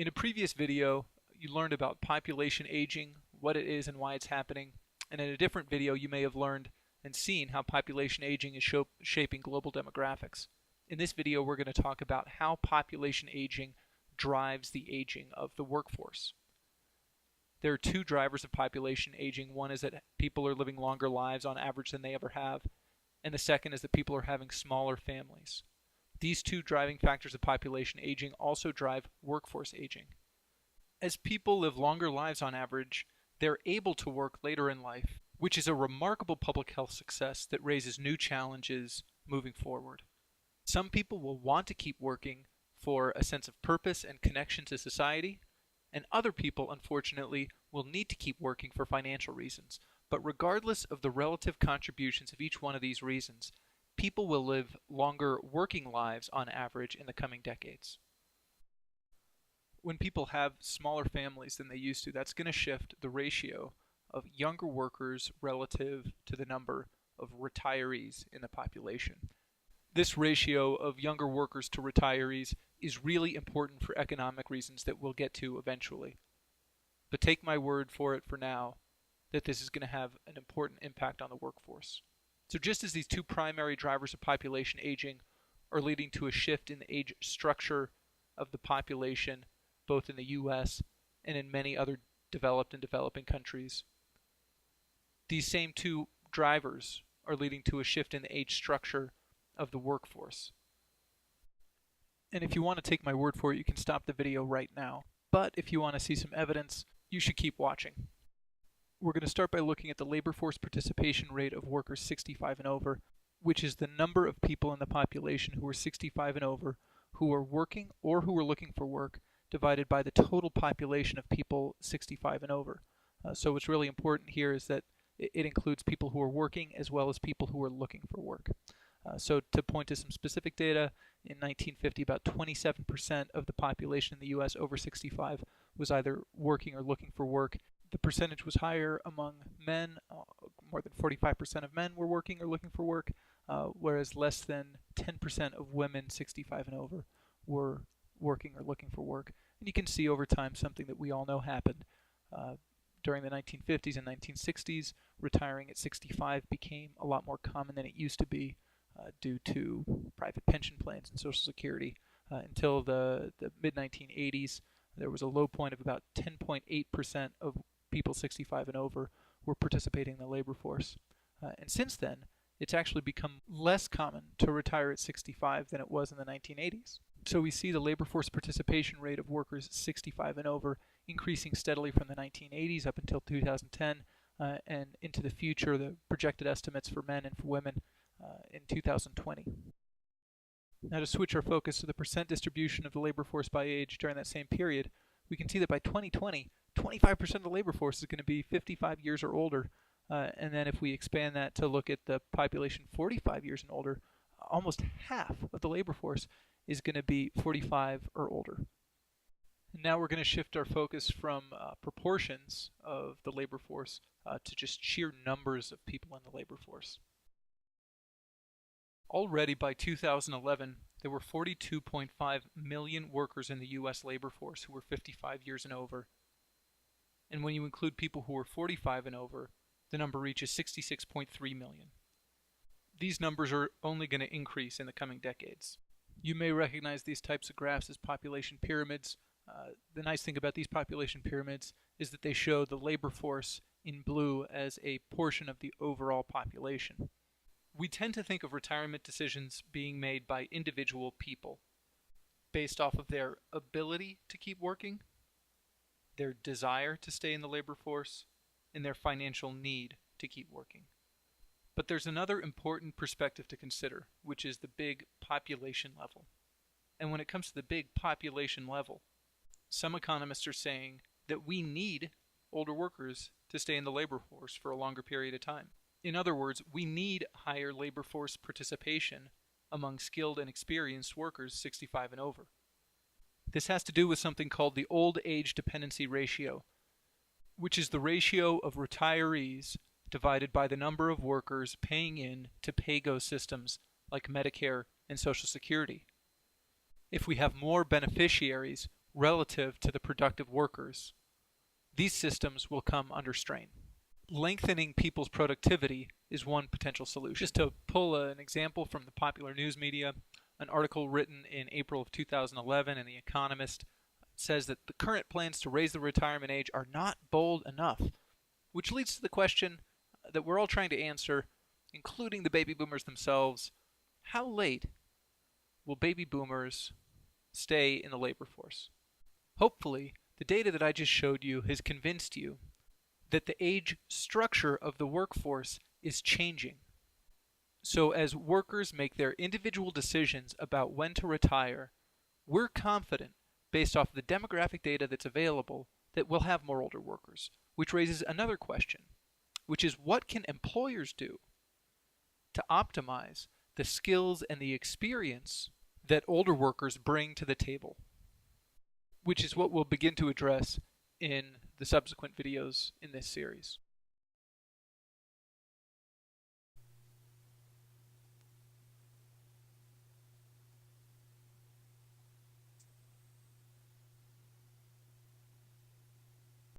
In a previous video, you learned about population aging, what it is and why it's happening, and in a different video you may have learned and seen how population aging is shaping global demographics. In this video we're going to talk about how population aging drives the aging of the workforce. There are two drivers of population aging. One is that people are living longer lives on average than they ever have, and the second is that people are having smaller families. These two driving factors of population aging also drive workforce aging. As people live longer lives on average, they're able to work later in life, which is a remarkable public health success that raises new challenges moving forward. Some people will want to keep working for a sense of purpose and connection to society, and other people, unfortunately, will need to keep working for financial reasons. But regardless of the relative contributions of each one of these reasons, people will live longer working lives on average in the coming decades. When people have smaller families than they used to, that's going to shift the ratio of younger workers relative to the number of retirees in the population. This ratio of younger workers to retirees is really important for economic reasons that we'll get to eventually. But take my word for it for now that this is going to have an important impact on the workforce. So just as these two primary drivers of population aging are leading to a shift in the age structure of the population, both in the US and in many other developed and developing countries, these same two drivers are leading to a shift in the age structure of the workforce. And if you want to take my word for it, you can stop the video right now. But if you want to see some evidence, you should keep watching. We're going to start by looking at the labor force participation rate of workers 65 and over, which is the number of people in the population who are 65 and over who are working or who are looking for work, divided by the total population of people 65 and over. So what's really important here is that it includes people who are working as well as people who are looking for work. So to point to some specific data, in 1950 about 27% of the population in the US over 65 was either working or looking for work. The percentage was higher among men. More than 45% of men were working or looking for work, whereas less than 10% of women 65 and over were working or looking for work. And you can see over time something that we all know happened. During the 1950s and 1960s, retiring at 65 became a lot more common than it used to be due to private pension plans and Social Security. Until the mid-1980s, there was a low point of about 10.8% of people 65 and over were participating in the labor force. And since then, it's actually become less common to retire at 65 than it was in the 1980s. So we see the labor force participation rate of workers 65 and over increasing steadily from the 1980s up until 2010 and into the future, the projected estimates for men and for women in 2020. Now to switch our focus to the percent distribution of the labor force by age during that same period, we can see that by 2020, 25% of the labor force is going to be 55 years or older. And then if we expand that to look at the population 45 years and older, almost half of the labor force is going to be 45 or older. And now we're going to shift our focus from proportions of the labor force to just sheer numbers of people in the labor force. Already by 2011, there were 42.5 million workers in the US labor force who were 55 years and over. And when you include people who were 45 and over, the number reaches 66.3 million. These numbers are only going to increase in the coming decades. You may recognize these types of graphs as population pyramids. The nice thing about these population pyramids is that they show the labor force in blue as a portion of the overall population. We tend to think of retirement decisions being made by individual people based off of their ability to keep working, their desire to stay in the labor force, and their financial need to keep working. But there's another important perspective to consider, which is the big population level. And when it comes to the big population level, some economists are saying that we need older workers to stay in the labor force for a longer period of time. In other words, we need higher labor force participation among skilled and experienced workers 65 and over. This has to do with something called the old age dependency ratio, which is the ratio of retirees divided by the number of workers paying in to pay-go systems like Medicare and Social Security. If we have more beneficiaries, relative to the productive workers, these systems will come under strain. Lengthening people's productivity is one potential solution. Just to pull an example from the popular news media, an article written in April of 2011 in The Economist says that the current plans to raise the retirement age are not bold enough, which leads to the question that we're all trying to answer, including the baby boomers themselves: how late will baby boomers stay in the labor force? Hopefully, the data that I just showed you has convinced you that the age structure of the workforce is changing. So as workers make their individual decisions about when to retire, we're confident, based off the demographic data that's available, that we'll have more older workers, which raises another question, which is what can employers do to optimize the skills and the experience that older workers bring to the table, which is what we'll begin to address in the subsequent videos in this series.